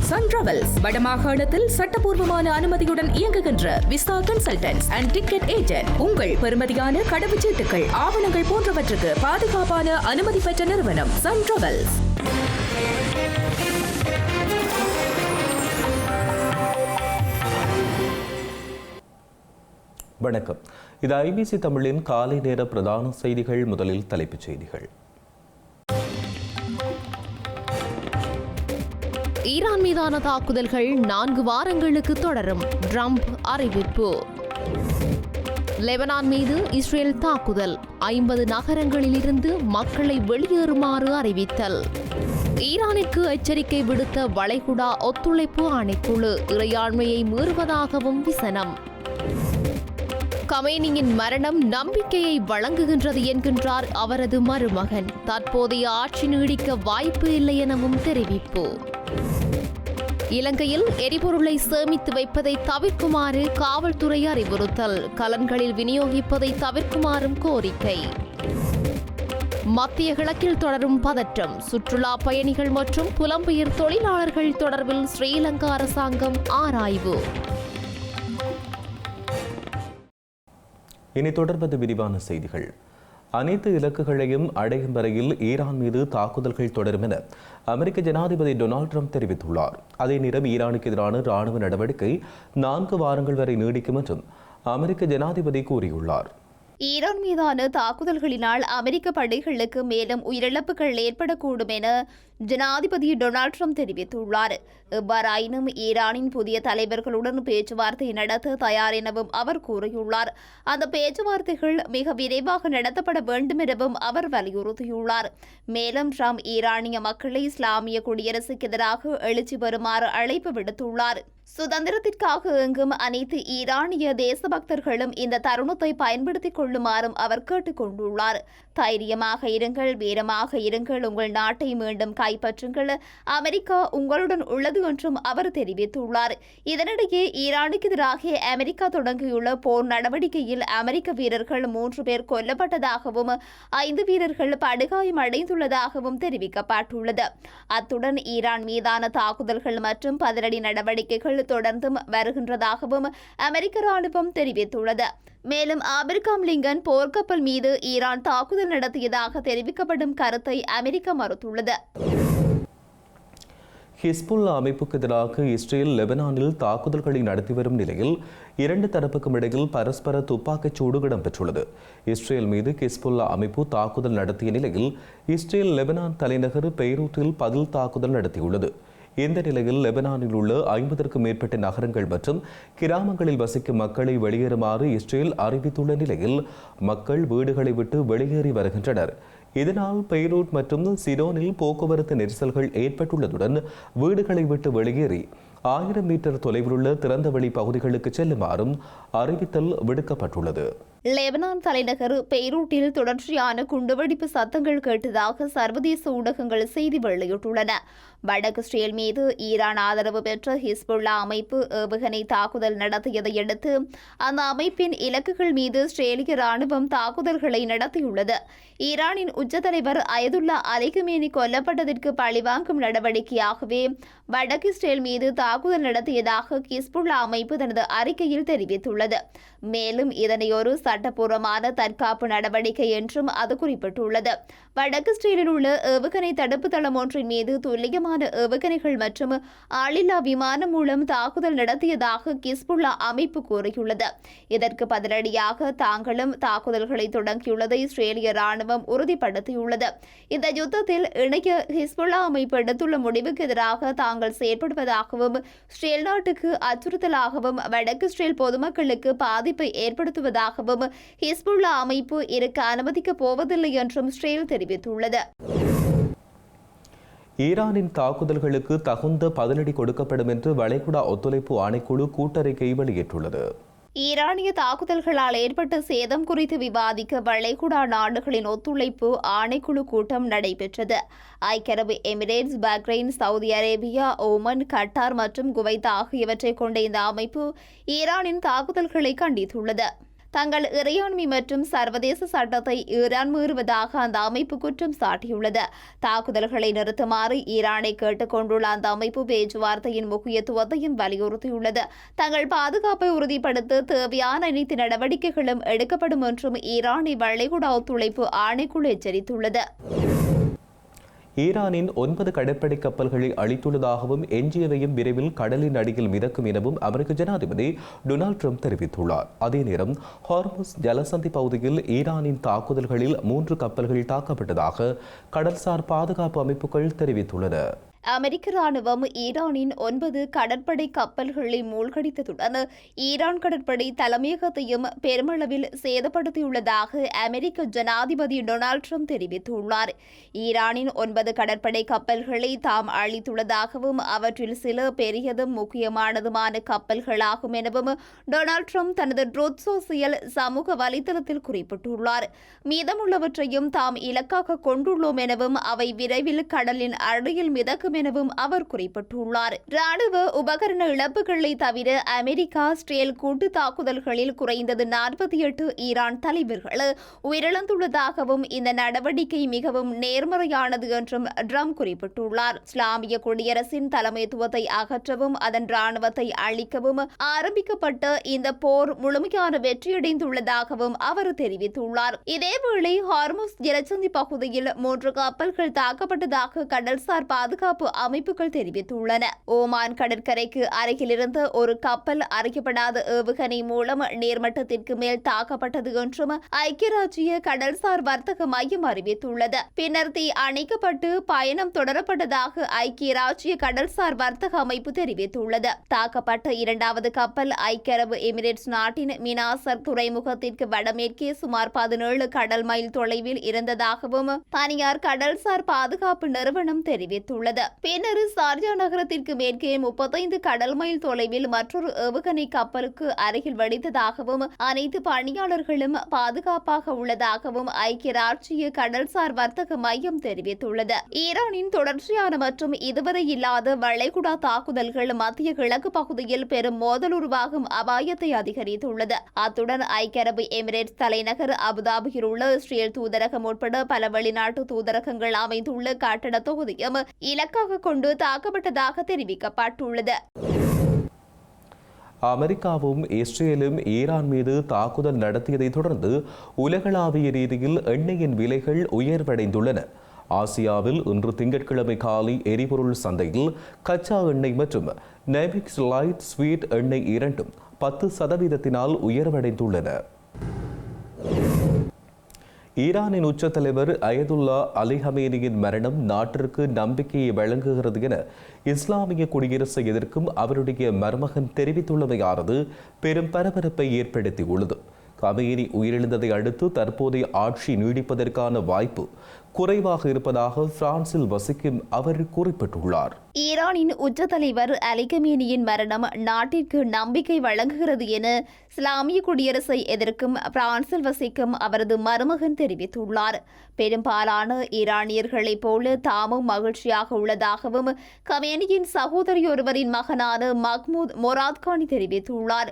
Sun travels வடமாகாணத்தில் சட்டபூர்வமான அனுமதியுடன் இயங்குகின்ற visa consultants and ticket agent. உங்கள் பெறுமதியான கடவுச்சீட்டுகள், ஆவணங்கள் போன்றவற்றுக்கு பாதுகாப்பான அனுமதி பெற்ற நிறுவனம் சன் டிராவல்ஸ். வணக்கம். இது ஐபிசி தமிழின் காலை நேர பிரதான செய்திகள். முதலில் தலைப்புச் செய்திகள். ஈரான் மீதான தாக்குதல்கள் 4 வாரங்களுக்கு தொடரும், ட்ரம்ப் அறிவிப்பு. லெபனான் மீது இஸ்ரேல் தாக்குதல், 50 நகரங்களிலிருந்து மக்களை வெளியேறுமாறு அறிவித்தல். ஈரானிற்கு எச்சரிக்கை விடுத்த வளைகுடா ஒத்துழைப்பு ஆணைக்குழு, இறையாண்மையை மீறுவதாகவும் விசனம். கமேனியின் மரணம் நம்பிக்கையை வழங்குகின்றது என்கின்றார் அவரது மருமகன். தற்போதைய ஆட்சி நீடிக்க வாய்ப்பு இல்லை எனவும் தெரிவிப்பு. இலங்கையில் எரிபொருளை சேமித்து வைப்பதை தவிர்க்குமாறு காவல்துறை அறிவுறுத்தல், கலன்களில் விநியோகிப்பதை தவிர்க்குமாறும் கோரிக்கை. மத்திய கிழக்கில் தொடரும் பதற்றம், சுற்றுலா பயணிகள் மற்றும் புலம்பெயர் தொழிலாளர்கள் தொடர்பில் ஸ்ரீலங்கா அரசாங்கம் ஆராய்வு. இனி தொடர்பது விரிவான செய்திகள். அனைத்து இலக்குகளையும் அடையும் வரையில் ஈரான் மீது தாக்குதல்கள் தொடரும் என அமெரிக்க ஜனாதிபதி டொனால்ட் ட்ரம்ப் தெரிவித்துள்ளார். அதே நேரம் ஈரானுக்கு எதிரான ராணுவ நடவடிக்கை 4 வாரங்கள் வரை நீடிக்கும் என்றும் அமெரிக்க ஜனாதிபதி கூறியுள்ளார். ஈரான் மீதான தாக்குதல்களினால் அமெரிக்க படைகளுக்கு மேலும் உயிரிழப்புகள் ஏற்படக்கூடும் என ஜனாதிபதி டொனால்ட் ட்ரம்ப் தெரிவித்துள்ளார். எவ்வாறாயினும் ஈரானின் புதிய தலைவர்களுடன் பேச்சுவார்த்தை நடத்த தயார் எனவும் அவர் கூறியுள்ளார். அந்த பேச்சுவார்த்தைகள் மிக விரைவாக நடத்தப்பட வேண்டும் எனவும் அவர் வலியுறுத்தியுள்ளார். மேலும் ட்ரம்ப் ஈரானிய மக்களை இஸ்லாமிய குடியரசுக்கு எதிராக எழுச்சி வருமாறு அழைப்பு விடுத்துள்ளார். சுதந்திரத்திற்காக எங்கும் அனைத்து ஈரானிய தேசபக்தர்களும் இந்த தருணத்தை பயன்படுத்திக் கொள்ளுமாறும் அவர் கேட்டுக் கொண்டுள்ளார். தைரியமாக இருங்கள், வீரமாக இருங்கள், உங்கள் நாட்டை மீண்டும் கைப்பற்றுங்கள், அமெரிக்கா உங்களுடன் உள்ளது என்றும் அவர் தெரிவித்துள்ளார். இதனிடையே ஈரானுக்கு எதிராக அமெரிக்கா தொடங்கியுள்ள போர் நடவடிக்கையில் அமெரிக்க வீரர்கள் 3 பேர் கொல்லப்பட்டதாகவும் 5 வீரர்கள் படுகாயம் அடைந்துள்ளதாகவும் தெரிவிக்கப்பட்டுள்ளது. அத்துடன் ஈரான் மீதான தாக்குதல்கள் மற்றும் பதிலடி நடவடிக்கைகள் தொடர்ந்தும் வருகின்றதாகவும் அமெரிக்க ராணுவம் தெரிவித்துள்ளது. மேலும் ஆபிரகாம் லிங்கன் போர்க்கப்பல் மீது ஈரான் தாக்குதல் நடத்தியதாக தெரிவிக்கப்படும் கருத்தை அமெரிக்கா மறுத்துள்ளது. ஹிஸ்புல்லா அமைப்புக்கு எதிராக இஸ்ரேல் லெபனானில் தாக்குதல்களை நடத்தி வரும் நிலையில் 2 தரப்புக்கும் இடையில் பரஸ்பர துப்பாக்கிச் சூடு இடம்பெற்றுள்ளது. இஸ்ரேல் மீது ஹிஸ்புல்லா அமைப்பு தாக்குதல் நடத்திய நிலையில் இஸ்ரேல் லெபனான் தலைநகர் பெய்ரூட்டில் பதில் தாக்குதல் நடத்தியுள்ளது. இந்த நிலையில் லெபனானில் உள்ள 50க்கும் மேற்பட்ட நகரங்கள் மற்றும் கிராமங்களில் வசிக்கும் மக்களை வெளியேறுமாறு இஸ்ரேல் அறிவித்துள்ள நிலையில் மக்கள் வீடுகளை விட்டு வெளியேறி வருகின்றனர். இதனால் பெய்ரூட் மற்றும் சிடோனில் போக்குவரத்து நெரிசல்கள் ஏற்பட்டுள்ளதுடன் வீடுகளை விட்டு வெளியேறி 1000 மீட்டர் தொலைவில் உள்ள திறந்தவெளி பகுதிகளுக்கு செல்லுமாறும் அறிவித்தல் விடுக்கப்பட்டுள்ளது. லெபனான் தலைநகர் பெய்ரூட்டில் தொடர்ச்சியான குண்டுவெடிப்பு சத்தங்கள் கேட்டதாக சர்வதேச ஊடகங்கள் செய்தி வெளியிட்டுள்ளன. வடக்கு இஸ்ரேல் மீது ஈரான் ஆதரவு பெற்ற ஹிஸ்புல்லா அமைப்பு ஏவுகணை தாக்குதல் நடத்தியதை அடுத்து அந்த அமைப்பின் இலக்குகள் மீது இஸ்ரேலிய ராணுவம் தாக்குதல்களை நடத்தியுள்ளது. ஈரானின் உச்ச தலைவர் அயதுல்லா அலி கமேனி கொல்லப்பட்டதற்கு பழிவாங்கும் நடவடிக்கையாகவே வடக்கு இஸ்ரேல் மீது தாக்குதல் நடத்தியதாக ஹிஸ்புல்லா அமைப்பு தனது அறிக்கையில் தெரிவித்துள்ளது. மேலும் இதனை ஒரு சட்டப்பூர்வமான தற்காப்பு நடவடிக்கை என்றும் அது குறிப்பிட்டுள்ளது. வடக்கு இஸ்ரேலில் உள்ள ஏவுகணை தடுப்பு தளம் ஒன்றின் மீது துல்லியமான ஏவுகணைகள் மற்றும் ஆளில்லா விமானம் மூலம் தாக்குதல் நடத்தியதாக ஹிஸ்புல்லா அமைப்பு கூறியுள்ளது. இதற்கு பதிலடியாக தாங்களும் தாக்குதல்களை தொடங்கியுள்ளதை இஸ்ரேலிய ராணுவம் உறுதிப்படுத்தியுள்ளது. இந்த யுத்தத்தில் இணைய ஹிஸ்புல்லா அமைப்பு எடுத்துள்ள முடிவுக்கு எதிராக தாங்கள் செயற்படுவதாகவும் இஸ்ரேல் நாட்டுக்கு அச்சுறுத்தலாகவும் வடக்கு இஸ்ரேல் பொதுமக்களுக்கு பாதிப்பை ஏற்படுத்துவதாகவும் ஹிஸ்புல்லா அமைப்பு இருக்க அனுமதிக்கப் போவதில்லை என்றும் இஸ்ரேல் தெரிவித்துள்ளது. ஈரானின் தாக்குதல்களுக்கு தகுந்த பதிலடி கொடுக்கப்படும் என்று வளைகுடா ஒத்துழைப்பு ஆணைக்குழு கூட்டறிக்கை வெளியிட்டுள்ளது. ஈரானிய தாக்குதல்களால் ஏற்பட்ட சேதம் குறித்து விவாதிக்க வளைகுடா நாடுகளின் ஒத்துழைப்பு ஆணைக்குழு கூட்டம் நடைபெற்றது. ஐக்கிய அரபு Emirates, Bahrain, Saudi Arabia, Oman, Qatar மற்றும் குவைத் ஆகியவற்றை கொண்ட இந்த அமைப்பு ஈரானின் தாக்குதல்களை கண்டித்துள்ளது. தங்கள் இறையாண்மை மற்றும் சர்வதேச சட்டத்தை ஈரான் மீறுவதாக அந்த அமைப்பு குற்றம் சாட்டியுள்ளது. தாக்குதல்களை நிறுத்துமாறு ஈரானை கேட்டுக் கொண்டுள்ள அந்த அமைப்பு பேச்சுவார்த்தையின் முக்கியத்துவத்தையும் வலியுறுத்தியுள்ளது. தங்கள் பாதுகாப்பை உறுதிப்படுத்த தேவையான அனைத்து நடவடிக்கைகளும் எடுக்கப்படும் என்றும் ஈரானை வளைகுடா ஒத்துழைப்பு ஆணைக்குழு எச்சரித்துள்ளது. ஈரானின் 9 கடற்படை கப்பல்களை அழித்துள்ளதாகவும் எஞ்சியவையும் விரைவில் கடலின் அடியில் மிதக்கும் எனவும் அமெரிக்க ஜனாதிபதி டொனால்ட் ட்ரம்ப் தெரிவித்துள்ளார். அதே நேரம் ஹார்முஸ் ஜலசந்தி பகுதியில் ஈரானின் தாக்குதல்களில் 3 கப்பல்கள் தாக்கப்பட்டதாக கடல்சார் பாதுகாப்பு அமைப்புகள் தெரிவித்துள்ளன. அமெரிக்க ராணுவம் ஈரானின் 9 கடற்படை கப்பல்களை மூழ்கடித்ததுடன் ஈரான் கடற்படை தலைமையகத்தையும் பெருமளவில் சேதப்படுத்தியுள்ளதாக அமெரிக்க ஜனாதிபதி டொனால்ட் ட்ரம்ப் தெரிவித்துள்ளார். ஈரானின் 9 கடற்படை கப்பல்களை தாம் அழித்துள்ளதாகவும் அவற்றில் சில பெரியதும் முக்கியமானதுமான கப்பல்களாகும் எனவும் டொனால்ட் ட்ரம்ப் தனது ட்ரூத் சோசியல் சமூக வலைதளத்தில் குறிப்பிட்டுள்ளார். மீதமுள்ளவற்றையும் தாம் இலக்காக கொண்டுள்ளோம் எனவும் அவை விரைவில் கடலின் அடியில் மிதக்கும் எனவும் அவர் குறிப்பிட்டுள்ளார். ராணுவ உபகரண இழப்புகளை தவிர அமெரிக்கா இஸ்ரேல் கூட்டு தாக்குதல்களில் குறைந்தது 48 ஈரான் தலைவர்கள் உயிரிழந்துள்ளதாகவும் இந்த நடவடிக்கை மிகவும் நேர்மறையானது என்றும் ட்ரம்ப் குறிப்பிட்டுள்ளார். இஸ்லாமிய குடியரசின் தலைமைத்துவத்தை அகற்றவும் அதன் ராணுவத்தை அழிக்கவும் ஆரம்பிக்கப்பட்ட இந்த போர் முழுமையான வெற்றியடைந்துள்ளதாகவும் அவர் தெரிவித்துள்ளார். இதேவேளை ஹார்முஸ் ஜலசந்தி பகுதியில் 3 கப்பல்கள் தாக்கப்பட்டதாக கடல்சார் பாதுகாப்பு அமைப்புகள் தெரிவித்துள்ளன. ஓமான் கடற்கரைக்கு அருகிலிருந்து ஒரு கப்பல் அறியப்படாத ஏவுகணை மூலம் நீர்மட்டத்திற்கு மேல் தாக்கப்பட்டது என்றும் ஐக்கிய ராஜ்ய கடல்சார் வர்த்தக மையம் அறிவித்துள்ளது. பின்னர் தீ அணைக்கப்பட்டு பயணம் தொடரப்பட்டதாக ஐக்கிய ராஜ்ய கடல்சார் வர்த்தக அமைப்பு தெரிவித்துள்ளது. தாக்கப்பட்ட 2வது கப்பல் ஐக்கிய அரபு எமிரேட்ஸ் நாட்டின் மினாசர் துறைமுகத்திற்கு வடமேற்கே சுமார் 17 கடல் மைல் தொலைவில் இருந்ததாகவும் தனியார் கடல்சார் பாதுகாப்பு நிறுவனம் தெரிவித்துள்ளது. பின்னர் சார்ஜா நகரத்திற்கு மேற்கே 35 கடல் மைல் தொலைவில் மற்றொரு ஏவுகணை கப்பலுக்கு அருகில் வெடித்ததாகவும் அனைத்து பணியாளர்களும் பாதுகாப்பாக உள்ளதாகவும் ஐக்கிய ராஜ்ய கடல்சார் வர்த்தக மையம் தெரிவித்துள்ளது. ஈரானின் தொடர்ச்சியான மற்றும் இதுவரை இல்லாத வளைகுடா தாக்குதல்கள் மத்திய கிழக்கு பகுதியில் பெரும் மோதல் உருவாகும் அபாயத்தை அதிகரித்துள்ளது. அத்துடன் ஐக்கிய அரபு எமிரேட்ஸ் தலைநகர் அபுதாபியில் உள்ள இஸ்ரேல் தூதரகம் உட்பட பல வெளிநாட்டு தூதரகங்கள் அமைந்துள்ள கட்டட தொகுதியும் இலக்காக கொண்டு தாக்கப்பட்டதாக தெரிவிக்கப்பட்டுள்ளது. அமெரிக்காவும் இஸ்ரேலும் ஈரான் மீது தாக்குதல் நடத்தியதை தொடர்ந்து உலகளாவிய ரீதியில் எண்ணெயின் விலைகள் உயர்வடைந்துள்ளன. ஆசியாவில் இன்று திங்கட்கிழமை காலை எரிபொருள் சந்தையில் கச்சா எண்ணெய் மற்றும் நெபிக்ஸ் லைட் ஸ்வீட் எண்ணெய் இரண்டும் 10% உயர்வடைந்துள்ளன. ஈரானின் உச்ச தலைவர் அயதுல்லா அலி ஹமேனியின் மரணம் நாட்டிற்கு நம்பிக்கையை வழங்குகிறது என இஸ்லாமிய குடியரசை எதிர்க்கும் அவருடைய மருமகன் தெரிவித்துள்ளமையானது பெரும் பரபரப்பை ஏற்படுத்தியுள்ளது. கமேனி உயிரிழந்ததை அடுத்து தற்போதைய ஆட்சி நீடிப்பதற்கான வாய்ப்பு குறைவாக இருப்பதாக பிரான்சில் வசிக்கும் அவர் குறிப்பிட்டுள்ளார். ஈரானின் உச்ச தலைவர் அலி கமேனியின் மரணம் நாட்டிற்கு நம்பிக்கை வழங்குகிறது என இஸ்லாமிய குடியரசை எதிர்க்கும் பிரான்சில் வசிக்கும் அவரது மருமகன் தெரிவித்துள்ளார். பெரும்பாலான ஈரானியர்களைப் போல தாமும் மகிழ்ச்சியாக உள்ளதாகவும் கமேனியின் சகோதரி ஒருவரின் மகனான மஹ்மூத் மொராத்கானி தெரிவித்துள்ளார்.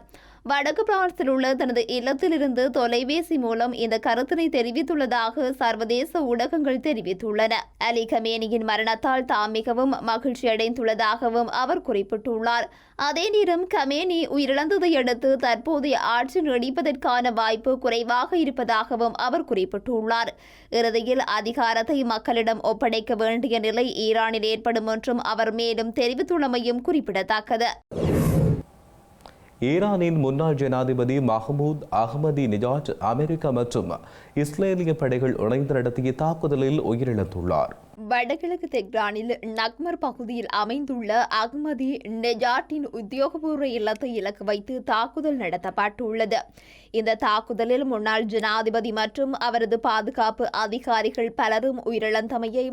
வடக்கு பிரான்சில் உள்ள தனது இல்லத்திலிருந்து தொலைபேசி மூலம் இந்த கருத்தினை தெரிவித்துள்ளதாக சர்வதேச ஊடகங்கள் தெரிவித்துள்ளன. அலி கமேனியின் மரணத்தால் தாம் மிகவும் மகிழ்ச்சி அடைந்துள்ளதாகவும் அவர் குறிப்பிட்டுள்ளார். அதே நேரம் கமேனி உயிரிழந்ததை அடுத்து தற்போதைய ஆட்சி நீடிப்பதற்கான வாய்ப்பு குறைவாக இருப்பதாகவும் அவர் குறிப்பிட்டுள்ளார். இறுதியில் அதிகாரத்தை மக்களிடம் ஒப்படைக்க வேண்டிய நிலை ஈரானில் ஏற்படும் என்றும் அவர் மேலும் தெரிவித்துள்ளமையும் குறிப்பிடத்தக்கது. ஈரானின் முன்னாள் ஜனாதிபதி மஹ்மூத் அஹ்மதி நிஜாட் அமெரிக்கா மற்றும் இஸ்ரேலிய படைகள் இணைந்து நடத்திய தாக்குதலில் உயிரிழந்துள்ளார். வடகிழக்கு தெஹ்ரானில் நக்மர் பகுதியில் அமைந்துள்ள அஹ்மதி நெஜாட்டின் உத்தியோகபூர்வ இல்லத்தை இலக்கு வைத்து தாக்குதல் நடத்தப்பட்டுள்ளது. இந்த தாக்குதலில் முன்னாள் ஜனாதிபதி மற்றும் அவரது பாதுகாப்பு அதிகாரிகள் பலரும் உயிரிழந்தமையை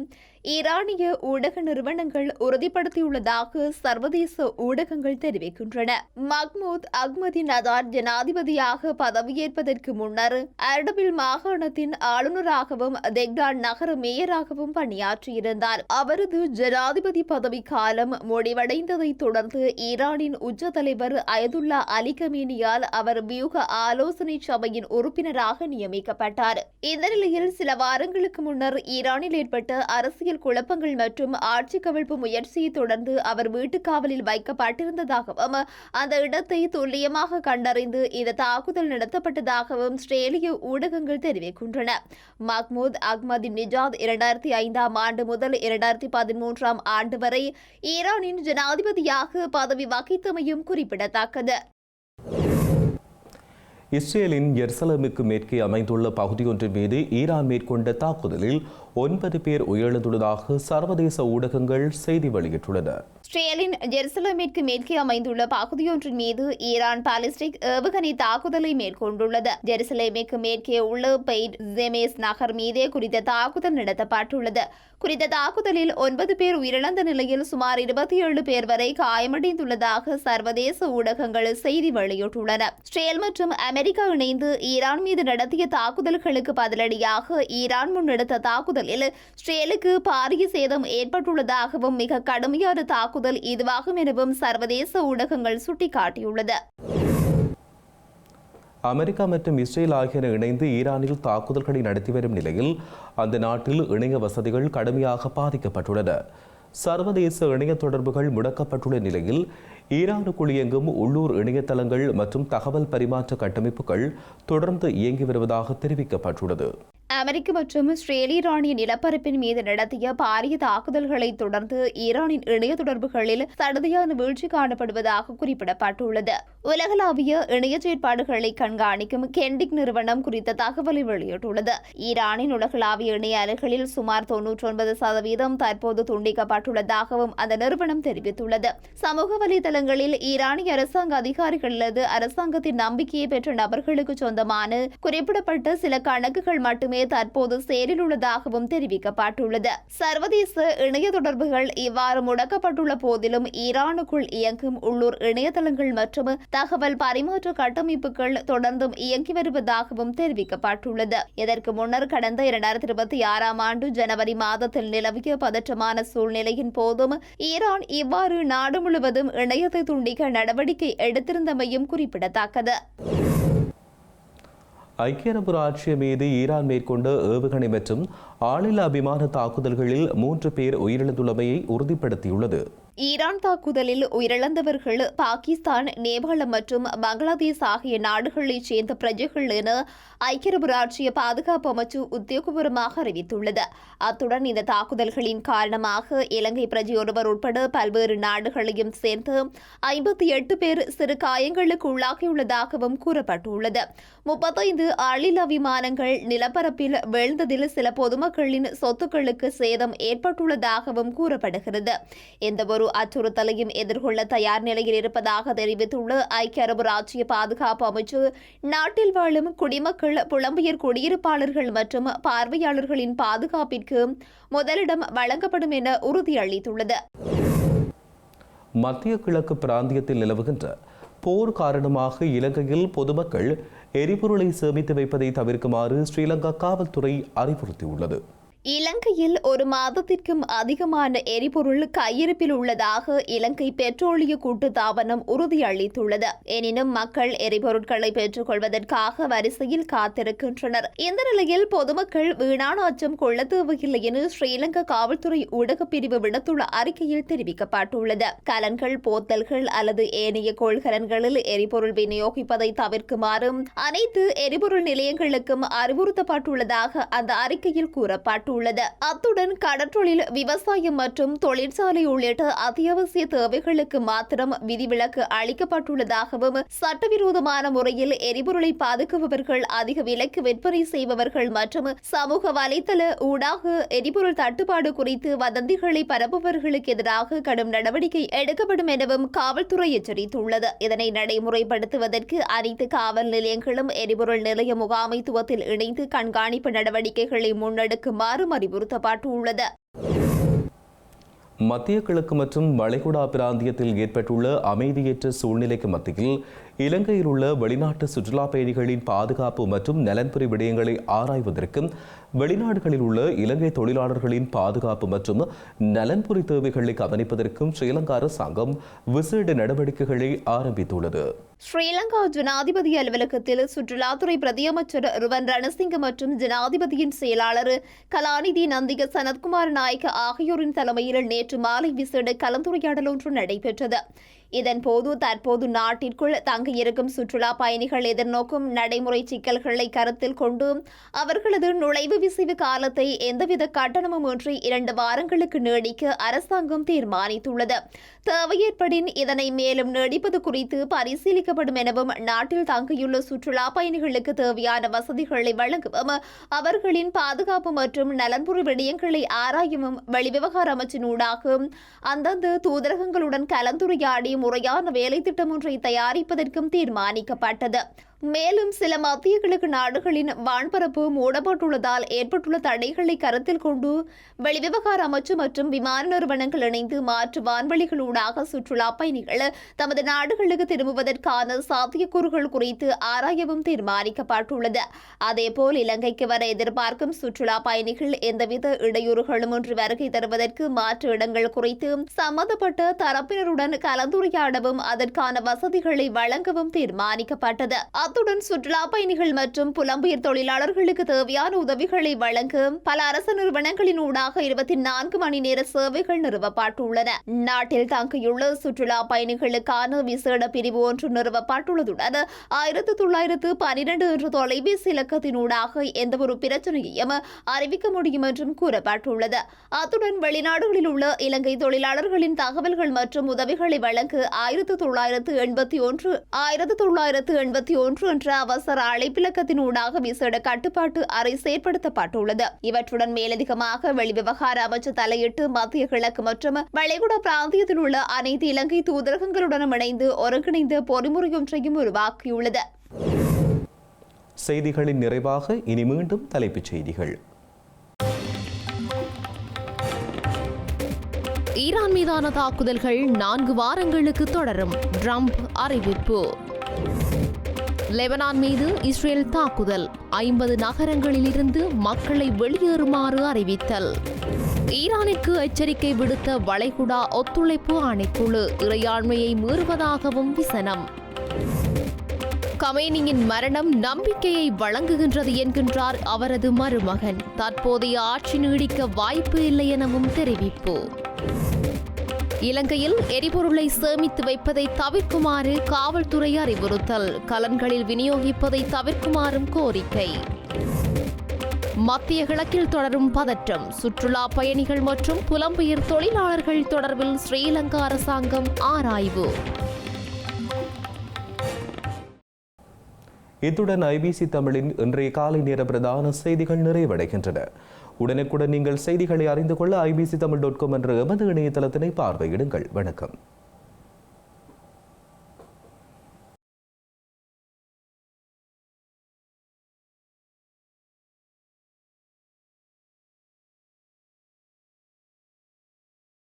ஈரானிய ஊடக நிறுவனங்கள் உறுதிப்படுத்தியுள்ளதாக சர்வதேச ஊடகங்கள் தெரிவிக்கின்றன. மஹ்மூத் அஹ்மதி நஜாட் ஜனாதிபதியாக பதவியேற்பதற்கு முன்னர் அர்டபில் மாகாணத்தின் ஆளுநராகவும் தெஹ்ரான் நகர மேயராகவும் பணியாற்றினார். பணியாற்றியிருந்தார். அவரது ஜனாதிபதி பதவி காலம் முடிவடைந்ததை தொடர்ந்து ஈரானின் உச்ச தலைவர் அயதுல்லா அலி கமேனியால் அவர் வியூக ஆலோசனை சபையின் உறுப்பினராக நியமிக்கப்பட்டார். இந்த நிலையில் சில வாரங்களுக்கு முன்னர் ஈரானில் ஏற்பட்ட அரசியல் குழப்பங்கள் மற்றும் ஆட்சி கவிழ்ப்பு முயற்சியை தொடர்ந்து அவர் வீட்டுக்காவலில் வைக்கப்பட்டிருந்ததாகவும் அந்த இடத்தை துல்லியமாக கண்டறிந்து இந்த தாக்குதல் நடத்தப்பட்டதாகவும் இஸ்ரேலிய ஊடகங்கள் தெரிவிக்கின்றன. மஹ்மூத் அஹ்மதி நிஜாத் 2005ஆம் ஆண்டு முதல் 2013ஆம் ஆண்டு வரை ஈரானின் ஜனாதிபதியாக பதவி வகித்தமையும் குறிப்பிடத்தக்கது. இஸ்ரேலின் எருசலேமுக்கு மேற்கே அமைந்துள்ள பகுதியொன்றின் மீது ஈரான் மேற்கொண்ட தாக்குதலில் 9 பேர் உயிரிழந்துள்ளதாக சர்வதேச ஊடகங்கள் செய்தி வெளியிட்டுள்ளன. இஸ்ரேலின் ஜெருசலேமிற்கு மேற்கே அமைந்துள்ள பகுதியொன்றின் மீது ஈரான் பாலிஸ்டிக் ஏவுகணை தாக்குதலை மேற்கொண்டுள்ளது. ஜெருசலேமிற்கு மேற்கே உள்ள பெய்ட் ஜெமேஸ் நகர் மீதே குறித்த தாக்குதல் நடத்தப்பட்டுள்ளது. குறித்த தாக்குதலில் 9 பேர் உயிரிழந்த நிலையில் சுமார் 27 பேர் வரை காயமடைந்துள்ளதாக சர்வதேச ஊடகங்கள் செய்தி வெளியிட்டுள்ளன. இஸ்ரேல் மற்றும் அமெரிக்கா இணைந்து ஈரான் மீது நடத்திய தாக்குதல்களுக்கு பதிலடியாக ஈரான் முன்னெடுத்த தாக்குதலில் இஸ்ரேலுக்கு பாரிய சேதம் ஏற்பட்டுள்ளதாகவும் மிக கடுமையான தாக்குதல் இதுவாகும் எனவும் சர்வதேச ஊடகங்கள் சுட்டிக்காட்டியுள்ளது. அமெரிக்கா மற்றும் இஸ்ரேல் ஆகியன இணைந்து ஈரானில் தாக்குதல்களை நடத்தி வரும் நிலையில் அந்த நாட்டில் இணைய வசதிகள் கடுமையாக பாதிக்கப்பட்டுள்ளன. சர்வதேச இணைய தொடர்புகள் முடக்கப்பட்டுள்ள நிலையில் ஈரானுக்குள் இயங்கும் உள்ளூர் இணையதளங்கள் மற்றும் தகவல் பரிமாற்ற கட்டமைப்புகள் தொடர்ந்து இயங்கி வருவதாக தெரிவிக்கப்பட்டுள்ளது. அமெரிக்க மற்றும் இஸ்ரேல் ஈரானிய நிலப்பரப்பின் மீது நடத்திய பாரிய தாக்குதல்களை தொடர்ந்து ஈரானின் இணைய தொடர்புகளில் சடுதியான வீழ்ச்சி காணப்படுவதாக குறிப்பிடப்பட்டுள்ளது. உலகளாவிய இணைய செயற்பாடுகளை கண்காணிக்கும் கெண்டிக் நிறுவனம் குறித்த தகவலை வெளியிட்டுள்ளது. ஈரானின் உலகளாவிய இணைய அலைகளில் சுமார் 99% தற்போது துண்டிக்கப்பட்டுள்ளதாகவும் அந்த நிறுவனம் தெரிவித்துள்ளது. சமூக வலைதளங்களில் ஈரானிய அரசாங்க அதிகாரிகள் அல்லது அரசாங்கத்தின் நம்பிக்கையை பெற்ற நபர்களுக்கு சொந்தமான குறிப்பிடப்பட்ட சில கணக்குகள் மட்டுமே தற்போது செயலில் உள்ளதாகவும் தெரிவிக்கப்பட்டுள்ளது. சர்வதேச இணைய தொடர்புகள் இவ்வாறு முடக்கப்பட்டுள்ள போதிலும் ஈரானுக்குள் இயங்கும் உள்ளூர் இணையதளங்கள் மற்றும் தகவல் பரிமாற்ற கட்டமைப்புகள் தொடர்ந்தும் இயங்கி வருவதாகவும் தெரிவிக்கப்பட்டுள்ளது. இதற்கு முன்னர் கடந்த 2026ஆம் ஆண்டு ஜனவரி மாதத்தில் நிலவிய பதற்றமான சூழ்நிலையின் போதும் ஈரான் இவ்வாறு நாடு முழுவதும் இணையத்தை துண்டிக்க நடவடிக்கை எடுத்திருந்தமையும் குறிப்பிடத்தக்கது. ஐக்கிய அரபு ராச்சியம் மீது ஈரான் மேற்கொண்ட ஏவுகணை மற்றும் ஆளில்லா விமான தாக்குதல்களில் 3 பேர் உயிரிழந்துள்ளமையை உறுதிப்படுத்தியுள்ளது. ஈரான் தாக்குதலில் உயிரிழந்தவர்கள் பாகிஸ்தான், நேபாளம் மற்றும் பங்களாதேஷ் ஆகிய நாடுகளைச் சேர்ந்த பிரஜைகள் என ஐக்கிய அரபு ராச்சிய பாதுகாப்பு அமைச்சு உத்தியோகபூர்வமாக அறிவித்துள்ளது. அத்துடன் இந்த தாக்குதல்களின் காரணமாக இலங்கை பிரஜை ஒருவர் உட்பட பல்வேறு நாடுகளையும் சேர்ந்து 58 பேர் சிறு காயங்களுக்கு உள்ளாகியுள்ளதாகவும் கூறப்பட்டுள்ளது. 35 ஆளில்லா விமானங்கள் நிலப்பரப்பில் வீழ்ந்ததில் சில பொதுமக்களின் சொத்துக்களுக்கு சேதம் ஏற்பட்டுள்ளதாகவும் கூறப்படுகிறது. எந்தவொரு அச்சுறுத்தலையும் எதிர்கொள்ள தயார் நிலையில் இருப்பதாக தெரிவித்துள்ள ஐக்கிய அரபு ராச்சிய பாதுகாப்பு அமைச்சு நாட்டில் வாழும் குடிமக்கள், புலம்பெயர் குடியிருப்பாளர்கள் மற்றும் பார்வையாளர்களின் பாதுகாப்பிற்கு முதலிடம் வழங்கப்படும் என உறுதியளித்துள்ளது. மத்திய கிழக்கு பிராந்தியத்தில் நிலவுகின்ற போர் காரணமாக இலங்கையில் பொதுமக்கள் எரிபொருளை சேமித்து வைப்பதை தவிர்க்குமாறு ஸ்ரீலங்கா காவல்துறை அறிவுறுத்தியுள்ளது. இலங்கையில் ஒரு மாதத்திற்கும் அதிகமான எரிபொருள் கையிருப்பில் உள்ளதாக இலங்கை பெட்ரோலிய கூட்டுத்தாபனம் உறுதியளித்துள்ளது. எனினும் மக்கள் எரிபொருட்களை பெற்றுக் கொள்வதற்காக வரிசையில் காத்திருக்கின்றனர். இந்த நிலையில் பொதுமக்கள் வீணான அச்சம் கொள்ள தேவையில்லை என ஸ்ரீலங்கா காவல்துறை ஊடகப் பிரிவு விடுத்துள்ள அறிக்கையில் தெரிவிக்கப்பட்டுள்ளது. கலன்கள், போத்தல்கள் அல்லது ஏனைய கொள்கலன்களில் எரிபொருள் விநியோகிப்பதை தவிர்க்குமாறும் அனைத்து எரிபொருள் நிலையங்களுக்கும் அறிவுறுத்தப்பட்டுள்ளதாக அந்த அறிக்கையில் கூறப்பட்டுள்ளது. அத்துடன் கடற்றொழில், விவசாயம் மற்றும் தொழிற்சாலை உள்ளிட்ட அத்தியாவசிய தேவைகளுக்கு மாத்திரம் விதிவிலக்கு அளிக்கப்பட்டுள்ளதாகவும் சட்டவிரோதமான முறையில் எரிபொருளை பாதுகாப்பவர்கள், அதிக விலைக்கு விற்பனை செய்பவர்கள் மற்றும் சமூக வலைதள ஊடாக எரிபொருள் தட்டுப்பாடு குறித்து வதந்திகளை பரப்புபவர்களுக்கு எதிராக கடும் நடவடிக்கை எடுக்கப்படும் எனவும் காவல்துறை எச்சரித்துள்ளது. இதனை நடைமுறைப்படுத்துவதற்கு அனைத்து காவல் நிலையங்களும் எரிபொருள் நிலைய முகாமைத்துவத்தில் இணைந்து கண்காணிப்பு நடவடிக்கைகளை முன்னெடுக்குமாறு அறிவுறுத்தப்பட்டுள்ளது. மத்திய கிழக்கு மற்றும் வளைகுடா பிராந்தியத்தில் ஏற்பட்டுள்ள அமைதியற்ற சூழ்நிலைக்கு மத்தியில் இலங்கையில் உள்ள வெளிநாட்டு சுற்றுலா பயணிகளின் பாதுகாப்பு மற்றும் நலன்புரி விடயங்களை ஆராய்வதற்கு வெளிநாடுகளில் உள்ள இலங்கை தொழிலாளர்களின் பாதுகாப்பு மற்றும் நலன்புரி தேவைகளை கவனிப்பதற்கும் ஸ்ரீலங்கா அரசாங்கம் விசேட நடவடிக்கைகளை ஆரம்பித்துள்ளது. ஸ்ரீலங்கா ஜனாதிபதி அலுவலகத்தில் சுற்றுலாத்துறை பிரதியமைச்சர் ருவன் ரணசிங்க மற்றும் ஜனாதிபதியின் செயலாளர் கலாநிதி நந்திக சனத்குமார் நாயக்க ஆகியோரின் தலைமையில் நேற்று மாலை விசேட கலந்துரையாடல் ஒன்று நடைபெற்றது. இதன்போது தற்போது நாட்டிற்குள் தங்கியிருக்கும் சுற்றுலா பயணிகள் எதிர்நோக்கும் நடைமுறை சிக்கல்களை கருத்தில் கொண்டு அவர்களது நுழைவு விசைவு காலத்தை எந்தவித கட்டணமும் இன்றி 2 வாரங்களுக்கு நீடிக்க அரசாங்கம் தீர்மானித்துள்ளது. தேவையேற்படின் இதனை மேலும் நீடிப்பது குறித்து பரிசீலிக்கப்படும் எனவும் நாட்டில் தங்கியுள்ள சுற்றுலா பயணிகளுக்கு தேவையான வசதிகளை வழங்கவும் அவர்களின் பாதுகாப்பு மற்றும் நலன்புரி விடயங்களை ஆராயவும் வெளிவிவகார அமைச்சினூடாக அந்தந்த தூதரகங்களுடன் கலந்துரையாடி முறையான வேலை திட்டம் ஒன்றை தயாரிப்பதற்கும் தீர்மானிக்கப்பட்டது. மேலும் சில மத்திய கிழக்கு நாடுகளின் வான்பரப்பு மூடப்பட்டுள்ளதால் ஏற்பட்டுள்ள தடைகளை கருத்தில் கொண்டு வெளிவிவகார அமைச்சு மற்றும் விமான நிறுவனங்கள் இணைந்து மாற்று வான்வழிகளூடாக சுற்றுலா பயணிகள் தமது நாடுகளுக்கு திரும்புவதற்கான சாத்தியக்கூறுகள் குறித்து ஆராயவும் தீர்மானிக்கப்பட்டுள்ளது. அதேபோல் இலங்கைக்கு வர எதிர்பார்க்கும் சுற்றுலா பயணிகள் எந்தவித இடையூறுகளும் இன்றி வருகை தருவதற்கு மாற்று இடங்கள் குறித்து சம்பந்தப்பட்ட தரப்பினருடன் கலந்துரையாடவும் அதற்கான வசதிகளை வழங்கவும் தீர்மானிக்கப்பட்டது. அத்துடன் சுற்றுலா பயணிகள் மற்றும் புலம்பெயர் தொழிலாளர்களுக்கு தேவையான உதவிகளை வழங்க பல அரசு நிறுவனங்களின் ஊடாக 24 மணி நேர சேவைகள் நிறுவப்பட்டுள்ளன. நாட்டில் தங்கியுள்ள சுற்றுலா பயணிகளுக்கான விசேட பிரிவு ஒன்று நிறுவப்பட்டுள்ளதுடன் 1912 என்ற தொலைபேசி இலக்கத்தினூடாக எந்தவொரு பிரச்சனையையும் அறிவிக்க முடியும் என்றும் கூறப்பட்டுள்ளது. அத்துடன் வெளிநாடுகளில் உள்ள இலங்கை தொழிலாளர்களின் தகவல்கள் மற்றும் உதவிகளை வழங்க 1981 என்ற அவசர அழைப்பிலக்கத்தினூடாக விசேட கட்டுப்பாட்டு அறை செயற்படுத்தப்பட்டுள்ளது. இவற்றுடன் மேலதிகமாக வெளிவிவகார அமைச்சு தலையிட்டு மத்திய கிழக்கு மற்றும் வளைகுடா பிராந்தியத்தில் உள்ள அனைத்து இலங்கை தூதரகங்களுடனும் இணைந்து ஒருங்கிணைந்த பொறிமுறை ஒன்றையும் உருவாக்கியுள்ளது. செய்திகளின் நிறைவாக இனி மீண்டும் தலைப்புச் செய்திகள். ஈரான் மீதான தாக்குதல்கள் 4 வாரங்களுக்கு தொடரும், ட்ரம்ப் அறிவிப்பு. லெபனான் மீது இஸ்ரேல் தாக்குதல், 50 நகரங்களில் இருந்து மக்களை வெளியேறுமாறு அறிவித்தல். ஈரானிற்கு எச்சரிக்கை விடுத்த வளைகுடா ஒத்துழைப்பு ஆணைக்குழு, இறையாண்மையை மீறுவதாகவும் விசனம். கமேனியின் மரணம் நம்பிக்கையை வழங்குகின்றது என்கின்றார் அவரது மருமகன். தற்போதைய ஆட்சி நீடிக்க வாய்ப்பு இல்லை எனவும் தெரிவிப்பு. இலங்கையில் எரிபொருளை சேமித்து வைப்பதை தவிர்க்குமாறு காவல்துறை அறிவுறுத்தல், கலன்களில் விநியோகிப்பதை தவிர்க்குமாறும் கோரிக்கை. மத்திய கிழக்கில் தொடரும் பதற்றம், சுற்றுலா பயணிகள் மற்றும் புலம்பெயர் தொழிலாளர்கள் தொடர்பில் ஸ்ரீலங்கா அரசாங்கம் ஆராய்வு. இத்துடன் ஐபிசி தமிழின் இன்றைய காலை நேர பிரதான செய்திகள் நிறைவடைகின்றன. உடனுக்குடன் நீங்கள் செய்திகளை அறிந்து கொள்ள ibctamil.com என்ற எமது இணையதளத்தினை பார்வையிடுங்கள். வணக்கம்.